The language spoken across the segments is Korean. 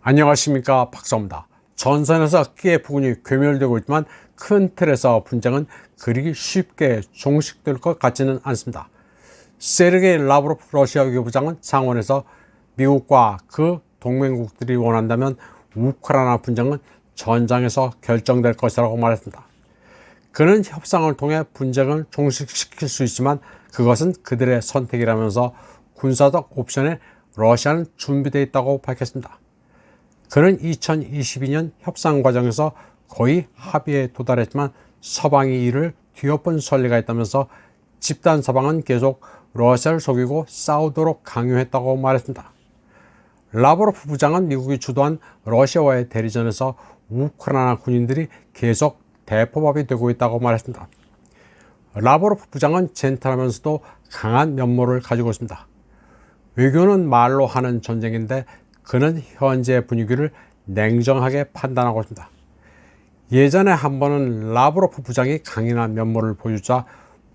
안녕하십니까, 박사입니다. 전선에서 키예프군이 괴멸되고 있지만 큰 틀에서 분쟁은 그리 쉽게 종식될 것 같지는 않습니다. 세르게이 라브로프 러시아 외교부장은 상원에서 미국과 그 동맹국들이 원한다면 우크라이나 분쟁은 전장에서 결정될 것이라고 말했습니다. 그는 협상을 통해 분쟁을 종식시킬 수 있지만 그것은 그들의 선택이라면서 군사적 옵션에 러시아는 준비되어 있다고 밝혔습니다. 그는 2022년 협상 과정에서 거의 합의에 도달했지만 서방이 이를 뒤엎은 선례가 있다면서 집단 서방은 계속 러시아를 속이고 싸우도록 강요했다고 말했습니다. 라브로프 부장은 미국이 주도한 러시아와의 대리전에서 우크라이나 군인들이 계속 대포밥이 되고 있다고 말했습니다. 라브로프 부장은 젠틀하면서도 강한 면모를 가지고 있습니다. 외교는 말로 하는 전쟁인데 그는 현재 분위기를 냉정하게 판단하고 있습니다. 예전에 한 번은 라브로프 부장이 강인한 면모를 보여주자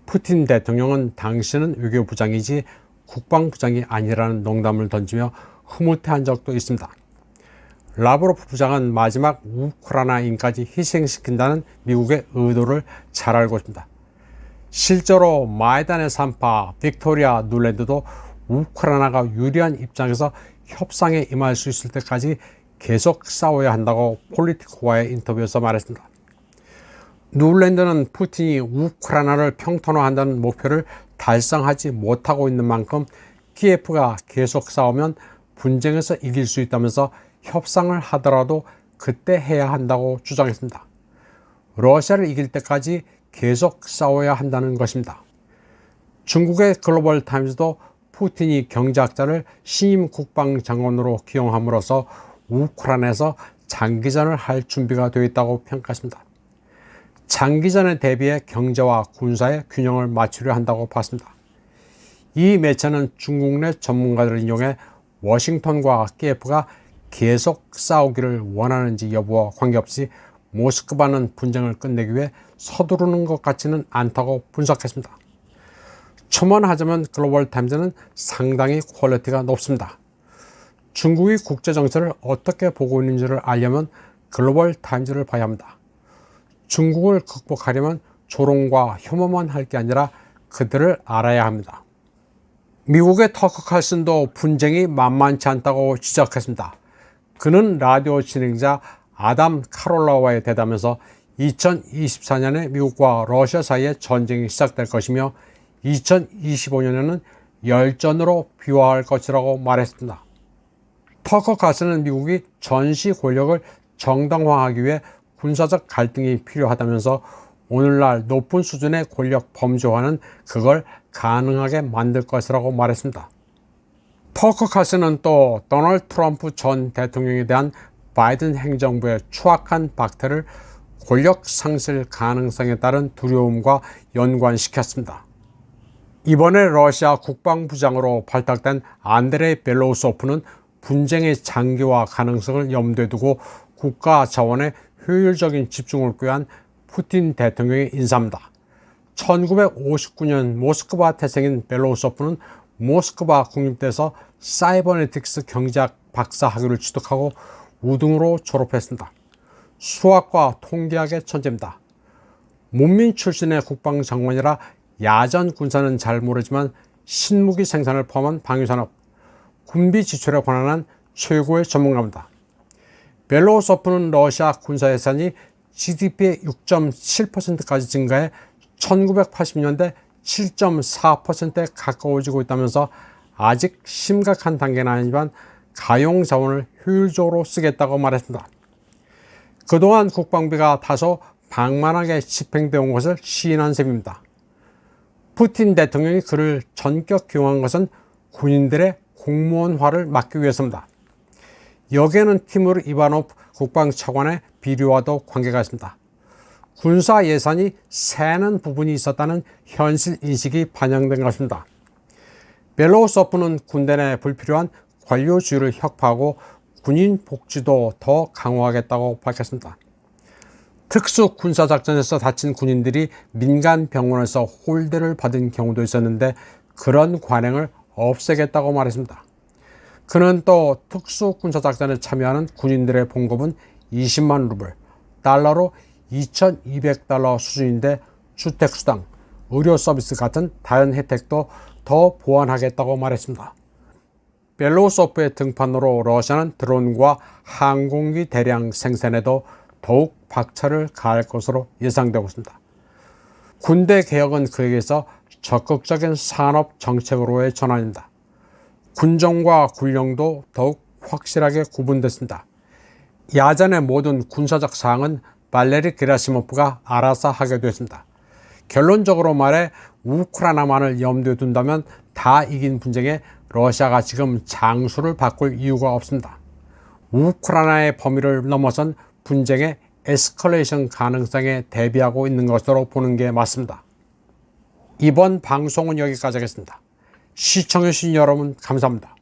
푸틴 대통령은 당신은 외교부장이지 국방부장이 아니라는 농담을 던지며 흐뭇해한 적도 있습니다. 라브로프 부장은 마지막 우크라이나인까지 희생시킨다는 미국의 의도를 잘 알고 있습니다. 실제로 마이단의 산파 빅토리아 누랜드도 우크라이나가 유리한 입장에서 협상에 임할 수 있을 때까지 계속 싸워야 한다고 폴리티코와의 인터뷰에서 말했습니다. 누랜드는 푸틴이 우크라이나를 평탄화한다는 목표를 달성하지 못하고 있는 만큼 키예프가 계속 싸우면 분쟁에서 이길 수 있다면서 협상을 하더라도 그때 해야 한다고 주장했습니다. 러시아를 이길 때까지 계속 싸워야 한다는 것입니다. 중국의 글로벌 타임즈도 푸틴이 경제학자를 신임 국방장관으로 기용함으로써 우크라이나에서 장기전을 할 준비가 되어 있다고 평가했습니다. 장기전에 대비해 경제와 군사의 균형을 맞추려 한다고 봤습니다. 이 매체는 중국 내 전문가들을 인용해 워싱턴과 키예프가 계속 싸우기를 원하는지 여부와 관계없이 모스크바는 분쟁을 끝내기 위해 서두르는 것 같지는 않다고 분석했습니다. 첨언하자면 글로벌 타임즈는 상당히 퀄리티가 높습니다. 중국이 국제정세를 어떻게 보고 있는지를 알려면 글로벌 타임즈를 봐야 합니다. 중국을 극복하려면 조롱과 혐오만 할 게 아니라 그들을 알아야 합니다. 미국의 터커 칼슨도 분쟁이 만만치 않다고 지적했습니다. 그는 라디오 진행자 아담 카롤라와의 대담에서 2024년에 미국과 러시아 사이에 전쟁이 시작될 것이며 2025년에는 열전으로 비화할 것이라고 말했습니다. 터커 칼슨은 미국이 전시 권력을 정당화하기 위해 군사적 갈등이 필요하다면서 오늘날 높은 수준의 권력 범죄화는 그걸 가능하게 만들 것이라고 말했습니다. 터커 칼슨은 또 도널드 트럼프 전 대통령에 대한 바이든 행정부의 추악한 박태를 권력 상실 가능성에 따른 두려움과 연관시켰습니다. 이번에 러시아 국방부장으로 발탁된 안드레이 벨로우소프는 분쟁의 장기화 가능성을 염두에 두고 국가 자원의 효율적인 집중을 꾀한 푸틴 대통령의 인사입니다. 1959년 모스크바 태생인 벨로우소프는 모스크바 국립대에서 사이버네틱스 경제학 박사 학위를 취득하고 우등으로 졸업했습니다. 수학과 통계학의 천재입니다. 문민 출신의 국방장관이라 야전 군사는 잘 모르지만 신무기 생산을 포함한 방위산업, 군비 지출에 관한 최고의 전문가입니다. 벨로우소프는 러시아 군사 예산이 GDP의 6.7%까지 증가해 1980년대 7.4%에 가까워지고 있다면서 아직 심각한 단계는 아니지만 가용 자원을 효율적으로 쓰겠다고 말했습니다. 그동안 국방비가 다소 방만하게 집행되어 온 것을 시인한 셈입니다. 푸틴 대통령이 그를 전격 기용한 것은 군인들의 공무원화를 막기 위해서입니다. 여기에는 티무르 이바노프 국방차관의 비리와도 관계가 있습니다. 군사 예산이 새는 부분이 있었다는 현실 인식이 반영된 것입니다. 벨로우소프는 군대 내 불필요한 관료주의를 혁파하고 군인 복지도 더 강화하겠다고 밝혔습니다. 특수 군사작전에서 다친 군인들이 민간 병원에서 홀대를 받은 경우도 있었는데 그런 관행을 없애겠다고 말했습니다. 그는 또 특수군사작전에 참여하는 군인들의 봉급은 20만 루블, 달러로 2,200달러 수준인데 주택수당, 의료 서비스 같은 다른 혜택도 더 보완하겠다고 말했습니다. 벨로우소프의 등판으로 러시아는 드론과 항공기 대량 생산에도 더욱 박차를 가할 것으로 예상되고 있습니다. 군대 개혁은 그에게서 적극적인 산업 정책으로의 전환입니다. 군정과 군령도 더욱 확실하게 구분됐습니다. 야전의 모든 군사적 사항은 발레리 게라시모프가 알아서 하게 됐습니다. 결론적으로 말해 우크라이나만을 염두에 둔다면 다 이긴 분쟁에 러시아가 지금 장수를 바꿀 이유가 없습니다. 우크라이나의 범위를 넘어선 분쟁의 에스컬레이션 가능성에 대비하고 있는 것으로 보는 게 맞습니다. 이번 방송은 여기까지 하겠습니다. 시청해주신 여러분 감사합니다.